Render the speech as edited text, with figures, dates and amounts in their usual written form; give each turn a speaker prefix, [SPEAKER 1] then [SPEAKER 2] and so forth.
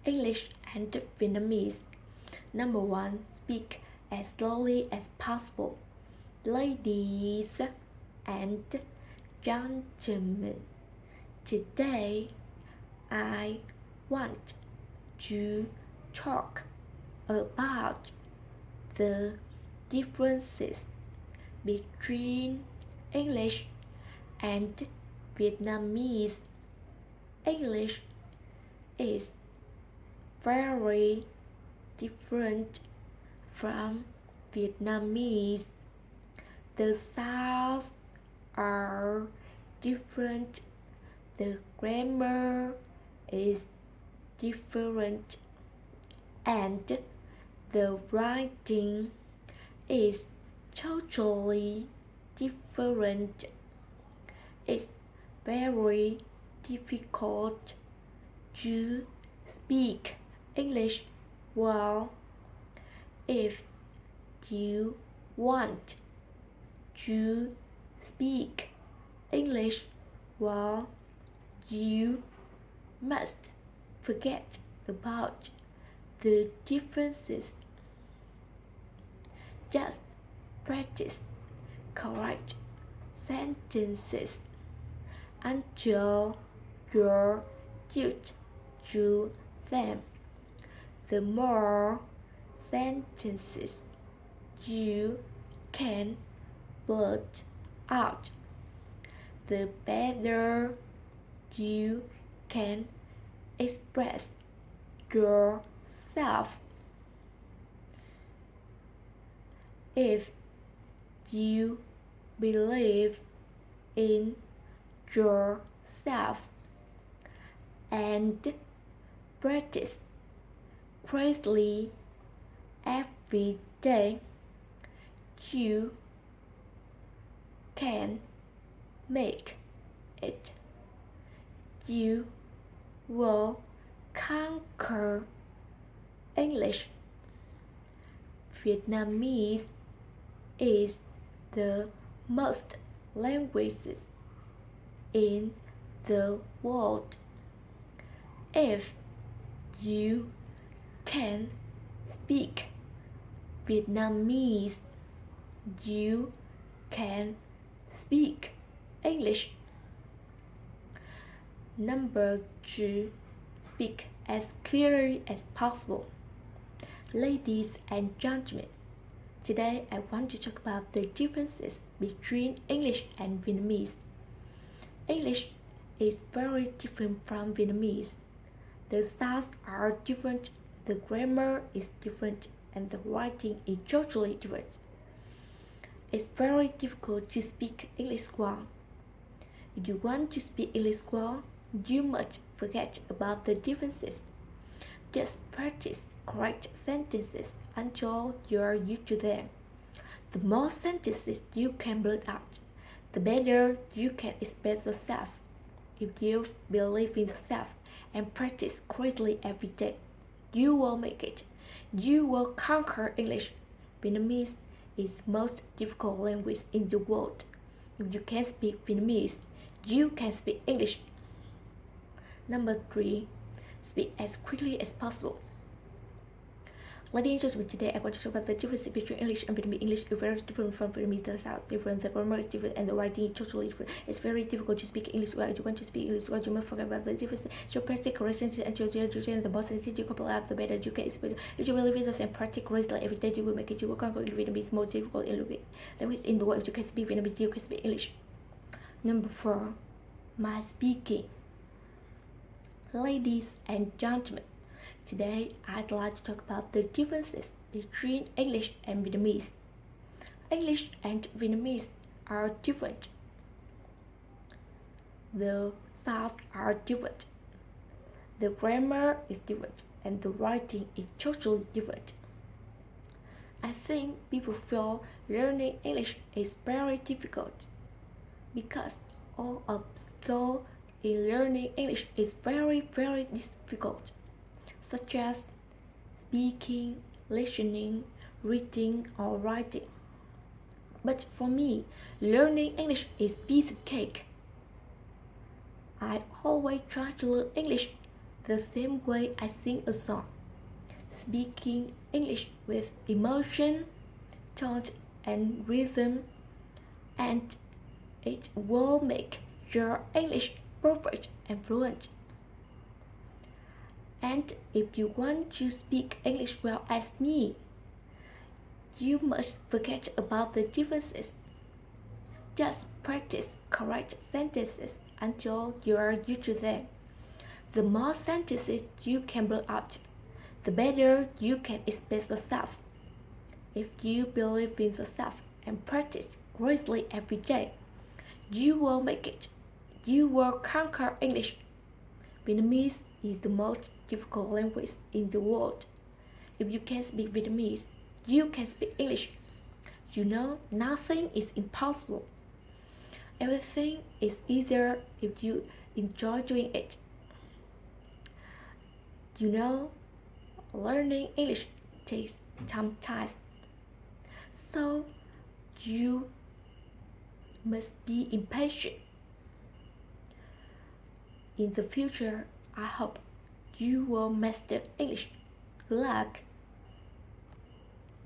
[SPEAKER 1] English and Vietnamese. Number 1. Speak as slowly as possible. Ladies and gentlemen, today I want to talk about the differences between English and Vietnamese. English is very different from Vietnamese. The sounds are different. The grammar is different. And the writing is totally different. It's very difficult to speak English well. If you want to speak English well, you must forget about the differences. Just practice correct sentences until you're used to them. The more sentences you can blurt out, the better you can express yourself. If you believe in yourself and practice greatly every day, you can make it. You will conquer English. Vietnamese is the most languages in the world. If you can speak Vietnamese, you can speak English. Number 2. Speak as clearly as possible. Ladies and gentlemen, today I want to talk about the differences between English and Vietnamese. English is very different from Vietnamese. The sounds are different, the grammar is different, and the writing is totally different. It's very difficult to speak English well. If you want to speak English well, you must forget about the differences. Just practice correct sentences until you are used to them. The more sentences you can blurt out, the better you can express yourself. If you believe in yourself and practice greatly every day, you will make it. You will conquer English. Vietnamese is the most difficult language in the world. If you can speak Vietnamese, you can speak English. Number 3. Speak as quickly as possible. Ladies and gentlemen, today I want to talk about the difference between English and Vietnamese. English is very different from Vietnamese. The sounds different, the grammar is different, and the writing is totally different. It's very difficult to speak English well. If you want to speak English well, you must forget about the difference. So practice correct sentences until you understand the more sentences you couple out, the better you can express. If you believe in yourself and practice correctly every day, you will make it. You will conquer Vietnamese, most difficult language in the world. If you can speak Vietnamese, you can speak English. Number 4. My speaking. Ladies and gentlemen, today I'd like to talk about the differences between English and Vietnamese. English and Vietnamese are different. The sounds are different. The grammar is different and the writing is totally different. I think people feel learning English is very difficult because all of skill in learning English is very difficult, such as speaking, listening, reading, or writing. But for me, learning English is piece of cake. I always try to learn English the same way I sing a song. Speaking English with emotion, tone, and rhythm, and it will make your English perfect and fluent. And if you want to speak English well as me, you must forget about the differences. Just practice correct sentences until you are used to them. The more sentences you can blurt out, the better you can express yourself. If you believe in yourself and practice greatly every day, you will make it. You will conquer English. Vietnamese is the most difficult language in the world. If you can speak Vietnamese, you can speak English. You know, nothing is impossible. Everything is easier if you enjoy doing it. You know, learning English takes some time. So you must be impatient. In the future, I hope you will master English. Good luck!